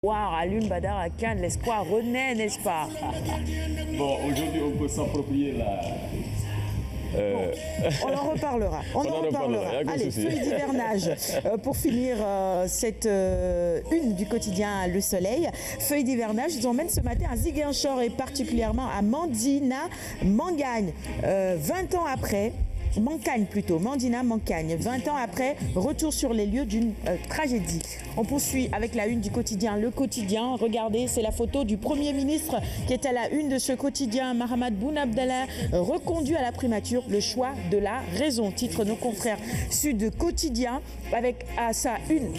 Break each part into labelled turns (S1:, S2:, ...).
S1: L'espoir allume Badar à Cannes, l'espoir renaît, n'est-ce pas?
S2: Bon, aujourd'hui, on peut s'approprier la...
S1: On en reparlera. On en reparlera. Allez, feuille d'hivernage. Pour finir cette une du quotidien Le Soleil. Feuille d'hivernage, ils emmènent ce matin à Ziguinchor et particulièrement à Mandina Mangagne. 20 ans après. Mancagne plutôt, Mandina Mancagne. 20 ans après, retour sur les lieux d'une tragédie. On poursuit avec la une du quotidien Le Quotidien. Regardez, c'est la photo du Premier ministre qui est à la une de ce quotidien. Mahammed Boun Abdallah reconduit à la primature, le choix de la raison. Titre nos confrères Sud Quotidien avec à sa une.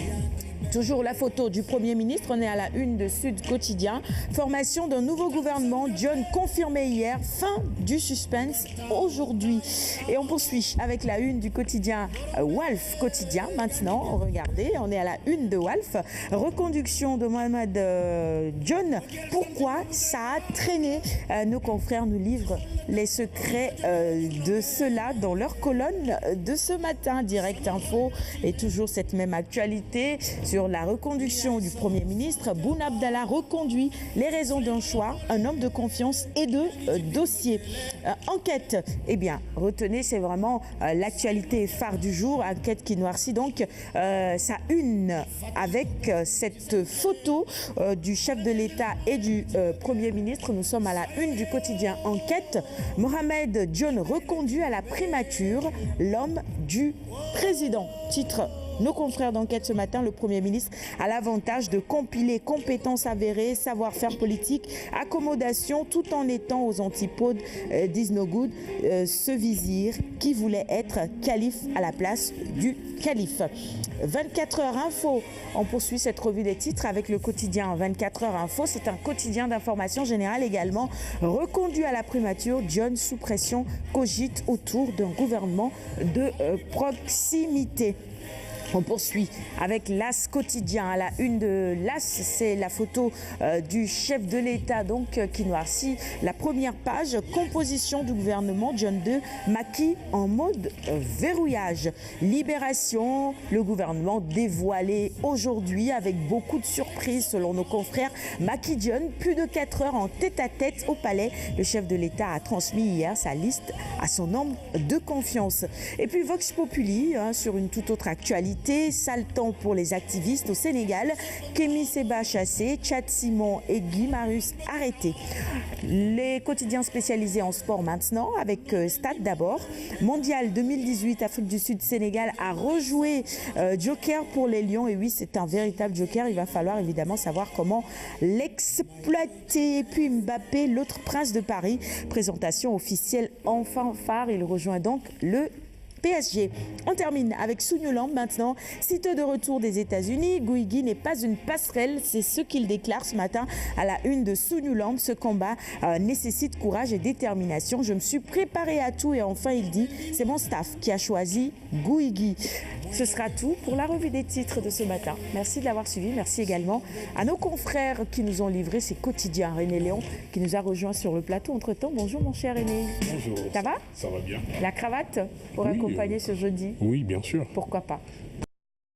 S1: Toujours la photo du Premier ministre, on est à la une de Sud Quotidien. Formation d'un nouveau gouvernement, John confirmé hier, fin du suspense aujourd'hui. Et on poursuit avec la une du quotidien Walf Quotidien. Maintenant, regardez, on est à la une de Walf. Reconduction de Mohamed John. Pourquoi ça a traîné? Nos confrères nous livrent les secrets de cela dans leur colonne de ce matin. Direct Info et toujours cette même actualité sur la reconduction du Premier ministre. Boun Abdallah reconduit, les raisons d'un choix, un homme de confiance et de dossier. Enquête, eh bien, retenez, c'est vraiment l'actualité phare du jour. Enquête qui noircit donc sa une avec cette photo du chef de l'État et du Premier ministre. Nous sommes à la une du quotidien Enquête. Mohamed John reconduit à la primature, l'homme du président. Titre nos confrères d'enquête ce matin, le Premier ministre a l'avantage de compiler compétences avérées, savoir-faire politique, accommodation, tout en étant aux antipodes d'Isnogoud, ce vizir qui voulait être calife à la place du calife. 24 heures info, on poursuit cette revue des titres avec le quotidien 24 heures info. C'est un quotidien d'information générale également. Reconduit à la primature, John sous pression cogite autour d'un gouvernement de proximité. On poursuit avec l'As quotidien. À la une de l'As, c'est la photo du chef de l'État donc qui noircit la première page. Composition du gouvernement John II, Macky en mode verrouillage. Libération, le gouvernement dévoilé aujourd'hui avec beaucoup de surprises selon nos confrères. Macky John, plus de 4 heures en tête-à-tête au palais. Le chef de l'État a transmis hier sa liste à son homme de confiance. Et puis Vox Populi, sur une toute autre actualité. Sale temps pour les activistes au Sénégal. Kémy Séba chassé, Tchad Simon et Guy Marius arrêtés. Les quotidiens spécialisés en sport maintenant avec Stade d'abord. Mondial 2018, Afrique du Sud, Sénégal a rejoué Joker pour les Lions. Et oui, c'est un véritable Joker. Il va falloir évidemment savoir comment l'exploiter. Puis Mbappé, l'autre prince de Paris. Présentation officielle en fanfare. Il rejoint donc le PSG. On termine avec Sunulam maintenant. Sitôt de retour des États-Unis, Guigui n'est pas une passerelle, c'est ce qu'il déclare ce matin à la une de Sunulam. Ce combat nécessite courage et détermination. Je me suis préparé à tout et enfin il dit, c'est mon staff qui a choisi Guigui. Ce sera tout pour la revue des titres de ce matin. Merci de l'avoir suivi. Merci également à nos confrères qui nous ont livré ces quotidiens. René Léon qui nous a rejoint sur le plateau entre-temps. Bonjour mon cher René.
S3: Bonjour.
S1: Ça va?
S3: Ça va bien.
S1: La cravate pour accompagner ce jeudi?
S3: Oui, bien sûr.
S1: Pourquoi pas?